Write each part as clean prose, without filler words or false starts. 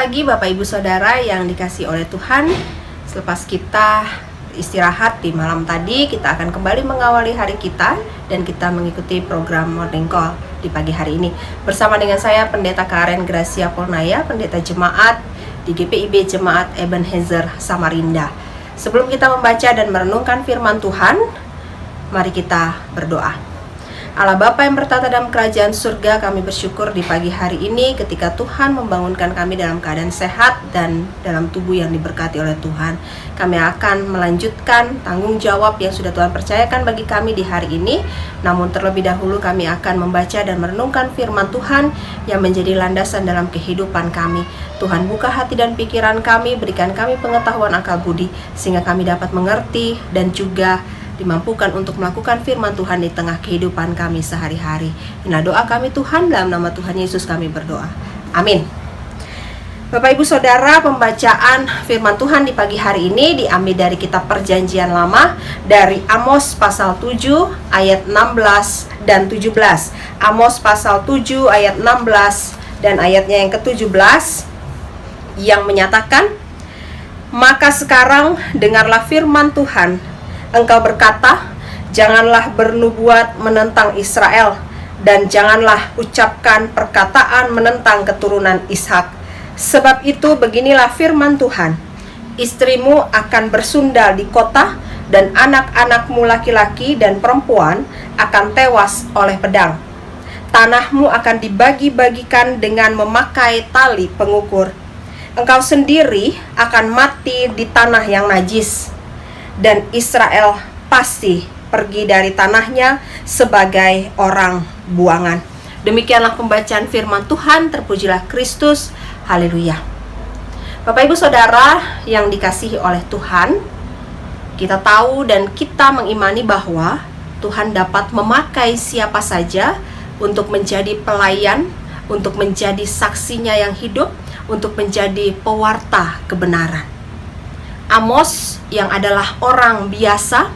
pagi Bapak Ibu Saudara yang dikasihi oleh Tuhan. Selepas kita istirahat di malam tadi, kita akan kembali mengawali hari kita dan kita mengikuti program Morning Call di pagi hari ini bersama dengan saya Pendeta Karen Gracia Polnaya, Pendeta Jemaat di GPIB Jemaat Ebenezer Samarinda. Sebelum kita membaca dan merenungkan firman Tuhan, mari kita berdoa. Allah Bapa yang bertata dalam kerajaan surga, kami bersyukur di pagi hari ini ketika Tuhan membangunkan kami dalam keadaan sehat dan dalam tubuh yang diberkati oleh Tuhan. Kami akan melanjutkan tanggung jawab yang sudah Tuhan percayakan bagi kami di hari ini. Namun terlebih dahulu kami akan membaca dan merenungkan firman Tuhan yang menjadi landasan dalam kehidupan kami. Tuhan buka hati dan pikiran kami, berikan kami pengetahuan akal budi sehingga kami dapat mengerti dan juga dimampukan untuk melakukan firman Tuhan di tengah kehidupan kami sehari-hari. Inilah doa kami Tuhan, dalam nama Tuhan Yesus kami berdoa. Amin. Bapak Ibu Saudara, pembacaan firman Tuhan di pagi hari ini diambil dari kitab Perjanjian Lama dari Amos pasal 7 ayat 16 dan 17. Amos pasal 7 ayat 16 dan ayatnya yang ke-17 yang menyatakan, "Maka sekarang dengarlah firman Tuhan. Engkau berkata, janganlah bernubuat menentang Israel, dan janganlah ucapkan perkataan menentang keturunan Ishak. Sebab itu beginilah firman Tuhan, istrimu akan bersundal di kota, dan anak-anakmu laki-laki dan perempuan akan tewas oleh pedang. Tanahmu akan dibagi-bagikan dengan memakai tali pengukur. Engkau sendiri akan mati di tanah yang najis, dan Israel pasti pergi dari tanahnya sebagai orang buangan." Demikianlah pembacaan firman Tuhan. Terpujilah Kristus. Haleluya. Bapak Ibu Saudara yang dikasihi oleh Tuhan, kita tahu dan kita mengimani bahwa Tuhan dapat memakai siapa saja untuk menjadi pelayan, untuk menjadi saksinya yang hidup, untuk menjadi pewarta kebenaran. Amos yang adalah orang biasa,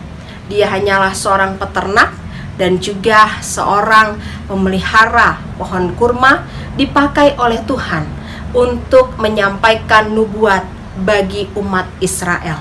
dia hanyalah seorang peternak dan juga seorang pemelihara pohon kurma, dipakai oleh Tuhan untuk menyampaikan nubuat bagi umat Israel.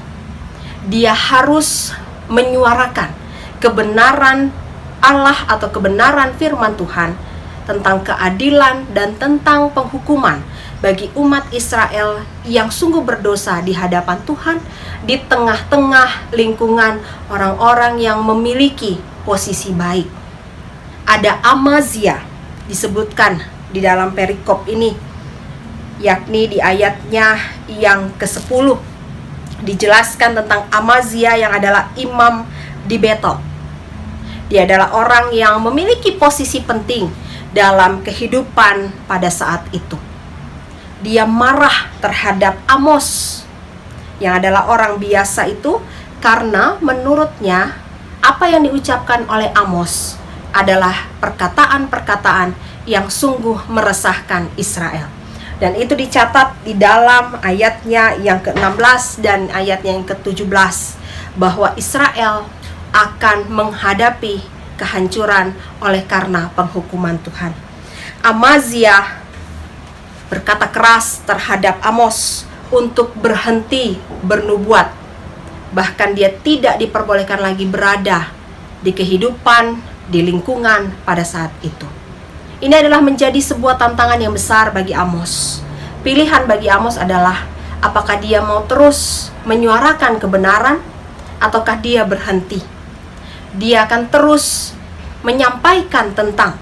Dia harus menyuarakan kebenaran Allah atau kebenaran firman Tuhan tentang keadilan dan tentang penghukuman bagi umat Israel yang sungguh berdosa di hadapan Tuhan, di tengah-tengah lingkungan orang-orang yang memiliki posisi baik. Ada Amazia disebutkan di dalam perikop ini, yakni di ayatnya yang ke-10 dijelaskan tentang Amazia yang adalah imam di Betel. Dia adalah orang yang memiliki posisi penting dalam kehidupan pada saat itu. Dia marah terhadap Amos yang adalah orang biasa itu karena menurutnya apa yang diucapkan oleh Amos adalah perkataan-perkataan yang sungguh meresahkan Israel. Dan itu dicatat di dalam ayatnya yang ke-16 dan ayatnya yang ke-17 bahwa Israel akan menghadapi kehancuran oleh karena penghukuman Tuhan. Amazia berkata keras terhadap Amos untuk berhenti bernubuat. Bahkan dia tidak diperbolehkan lagi berada di kehidupan, di lingkungan pada saat itu. Ini adalah menjadi sebuah tantangan yang besar bagi Amos. Pilihan bagi Amos adalah apakah dia mau terus menyuarakan kebenaran ataukah dia berhenti. Dia akan terus menyampaikan tentang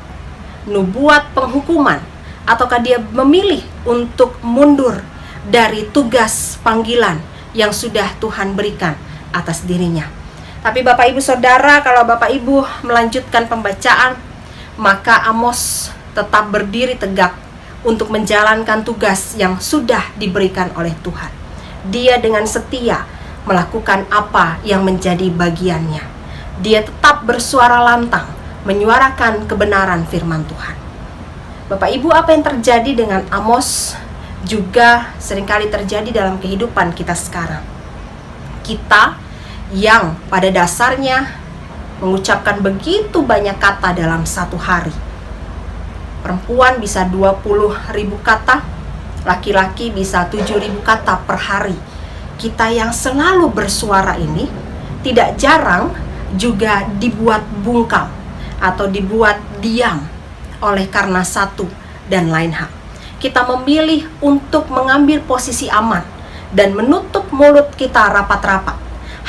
nubuat penghukuman, ataukah dia memilih untuk mundur dari tugas panggilan yang sudah Tuhan berikan atas dirinya. Tapi Bapak Ibu Saudara, kalau Bapak Ibu melanjutkan pembacaan, maka Amos tetap berdiri tegak untuk menjalankan tugas yang sudah diberikan oleh Tuhan. Dia dengan setia melakukan apa yang menjadi bagiannya. Dia tetap bersuara lantang menyuarakan kebenaran firman Tuhan. Bapak Ibu, apa yang terjadi dengan Amos juga seringkali terjadi dalam kehidupan kita sekarang. Kita yang pada dasarnya mengucapkan begitu banyak kata dalam satu hari. Perempuan bisa 20.000 kata, Laki-laki bisa 7.000 kata per hari. Kita yang selalu bersuara ini tidak jarang juga dibuat bungkam atau dibuat diam oleh karena satu dan lain hal. Kita memilih untuk mengambil posisi aman dan menutup mulut kita rapat-rapat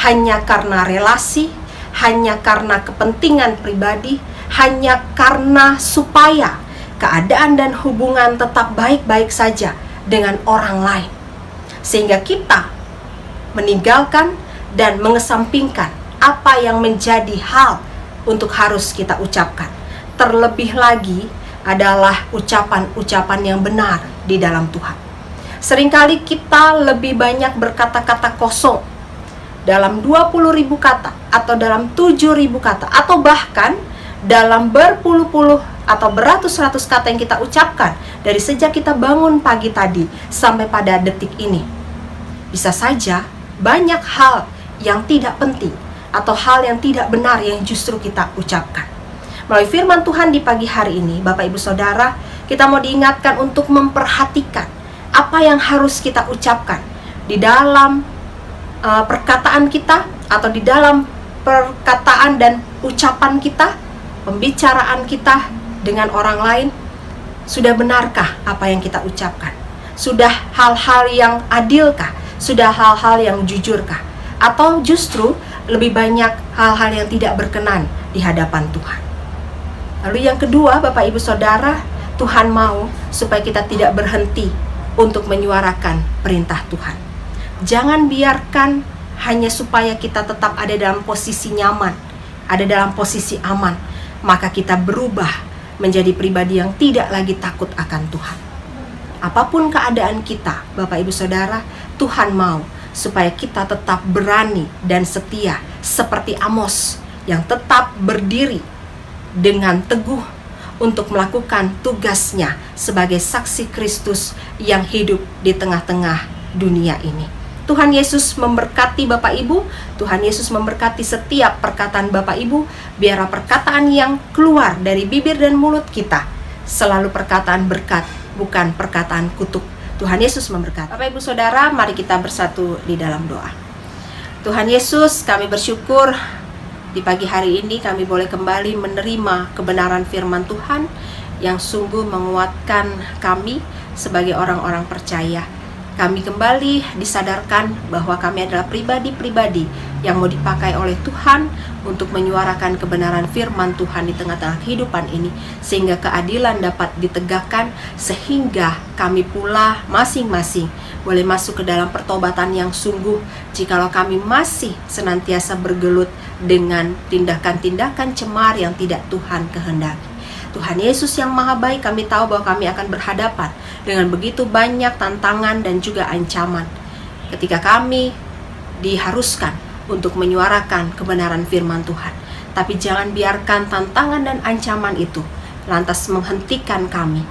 hanya karena relasi, hanya karena kepentingan pribadi, hanya karena supaya keadaan dan hubungan tetap baik-baik saja dengan orang lain. Sehingga kita meninggalkan dan mengesampingkan apa yang menjadi hal untuk harus kita ucapkan. Terlebih lagi adalah ucapan-ucapan yang benar di dalam Tuhan. Seringkali kita lebih banyak berkata-kata kosong dalam 20.000 kata atau dalam 7.000 kata atau bahkan dalam berpuluh-puluh atau beratus-ratus kata yang kita ucapkan dari sejak kita bangun pagi tadi sampai pada detik ini. Bisa saja banyak hal yang tidak penting atau hal yang tidak benar yang justru kita ucapkan. Melalui firman Tuhan di pagi hari ini, Bapak Ibu Saudara, kita mau diingatkan untuk memperhatikan apa yang harus kita ucapkan di dalam perkataan kita atau di dalam perkataan dan ucapan kita, pembicaraan kita dengan orang lain. Sudah benarkah apa yang kita ucapkan? Sudah hal-hal yang adilkah? Sudah hal-hal yang jujurkah? Atau justru lebih banyak hal-hal yang tidak berkenan di hadapan Tuhan? Lalu yang kedua, Bapak Ibu Saudara, Tuhan mau supaya kita tidak berhenti untuk menyuarakan perintah Tuhan. Jangan biarkan hanya supaya kita tetap ada dalam posisi nyaman, ada dalam posisi aman, maka kita berubah menjadi pribadi yang tidak lagi takut akan Tuhan. Apapun keadaan kita, Bapak Ibu Saudara, Tuhan mau supaya kita tetap berani dan setia seperti Amos yang tetap berdiri dengan teguh untuk melakukan tugasnya sebagai saksi Kristus yang hidup di tengah-tengah dunia ini. Tuhan Yesus memberkati Bapak Ibu, Tuhan Yesus memberkati setiap perkataan Bapak Ibu. Biarlah perkataan yang keluar dari bibir dan mulut kita selalu perkataan berkat, bukan perkataan kutuk. Tuhan Yesus memberkati. Bapak Ibu Saudara, mari kita bersatu di dalam doa. Tuhan Yesus, kami bersyukur di pagi hari ini kami boleh kembali menerima kebenaran firman Tuhan yang sungguh menguatkan kami sebagai orang-orang percaya. Kami kembali disadarkan bahwa kami adalah pribadi-pribadi yang mau dipakai oleh Tuhan untuk menyuarakan kebenaran firman Tuhan di tengah-tengah kehidupan ini, sehingga keadilan dapat ditegakkan, sehingga kami pula masing-masing boleh masuk ke dalam pertobatan yang sungguh jikalau kami masih senantiasa bergelut dengan tindakan-tindakan cemar yang tidak Tuhan kehendaki. Tuhan Yesus yang maha baik, kami tahu bahwa kami akan berhadapan dengan begitu banyak tantangan dan juga ancaman ketika kami diharuskan untuk menyuarakan kebenaran firman Tuhan. Tapi jangan biarkan tantangan dan ancaman itu lantas menghentikan kami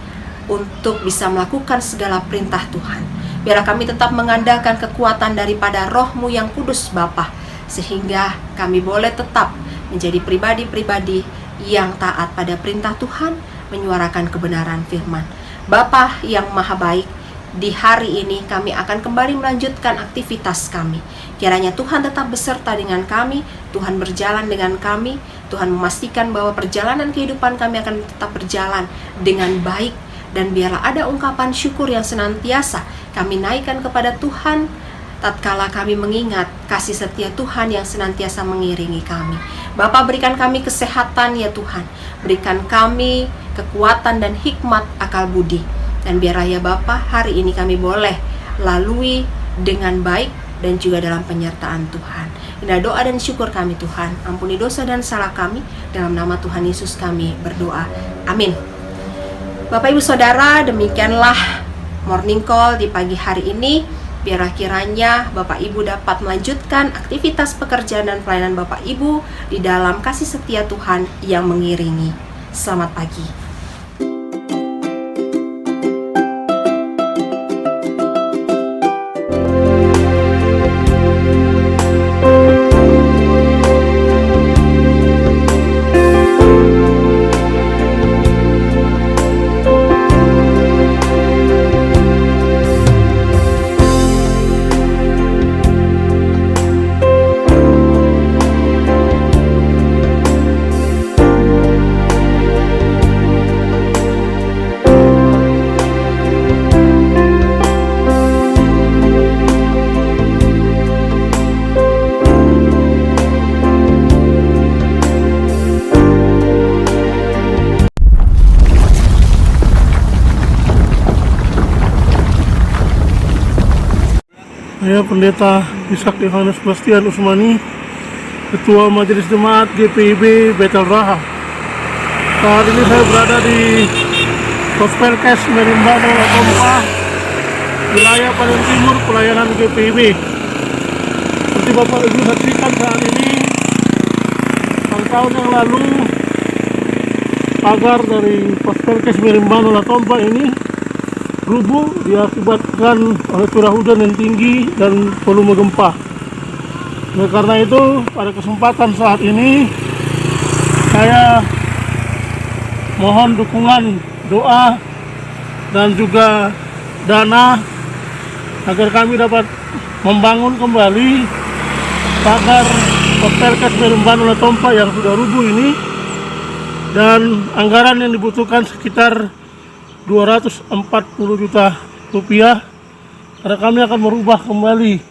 untuk bisa melakukan segala perintah Tuhan. Biarlah kami tetap mengandalkan kekuatan daripada Roh-Mu yang kudus Bapa, sehingga kami boleh tetap menjadi pribadi-pribadi yang taat pada perintah Tuhan, menyuarakan kebenaran firman. Bapa yang maha baik, di hari ini kami akan kembali melanjutkan aktivitas kami. Kiranya Tuhan tetap beserta dengan kami, Tuhan berjalan dengan kami, Tuhan memastikan bahwa perjalanan kehidupan kami akan tetap berjalan dengan baik. Dan biarlah ada ungkapan syukur yang senantiasa kami naikkan kepada Tuhan tatkala kami mengingat kasih setia Tuhan yang senantiasa mengiringi kami. Bapa, berikan kami kesehatan ya Tuhan, berikan kami kekuatan dan hikmat akal budi. Dan biarlah ya Bapa, hari ini kami boleh lalui dengan baik dan juga dalam penyertaan Tuhan. Inilah doa dan syukur kami Tuhan. Ampuni dosa dan salah kami, dalam nama Tuhan Yesus kami berdoa. Amin. Bapak Ibu Saudara, demikianlah Morning Call di pagi hari ini. Biarlah kiranya Bapak Ibu dapat melanjutkan aktivitas pekerjaan dan pelayanan Bapak Ibu di dalam kasih setia Tuhan yang mengiringi. Selamat pagi. Saya Pendeta Ishak Yohanes Bastian Usmani, Ketua Majelis Jemaat GPIB Betel Raha. Saat ini saya berada di Pospelkes Merimbano Latompa, wilayah paling timur pelayanan GPIB. Seperti Bapak Ibu saksikan saat ini, tahun yang lalu pagar dari Pospelkes Merimbano Latompa ini rubuh diakibatkan oleh curah hujan yang tinggi dan volume gempa. Oleh karena itu, pada kesempatan saat ini saya mohon dukungan doa dan juga dana agar kami dapat membangun kembali pagar Pospelkes Merimbano Latompa yang sudah rubuh ini, dan anggaran yang dibutuhkan sekitar 240 juta rupiah, karena kami akan merubah kembali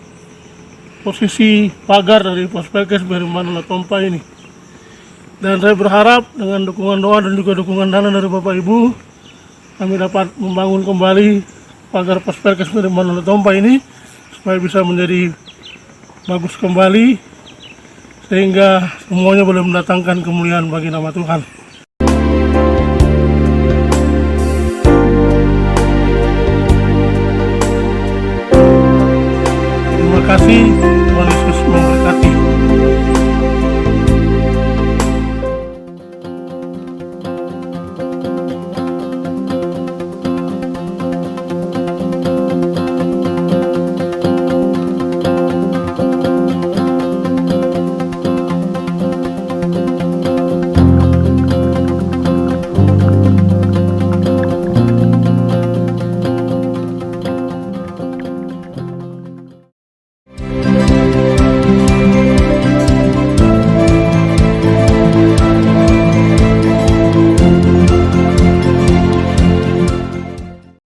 posisi pagar dari Pospelkes Merimbano Latompa ini. Dan saya berharap dengan dukungan doa dan juga dukungan dana dari Bapak Ibu, kami dapat membangun kembali pagar Pospelkes Merimbano Latompa ini supaya bisa menjadi bagus kembali, sehingga semuanya boleh mendatangkan kemuliaan bagi nama Tuhan. Terima kasih.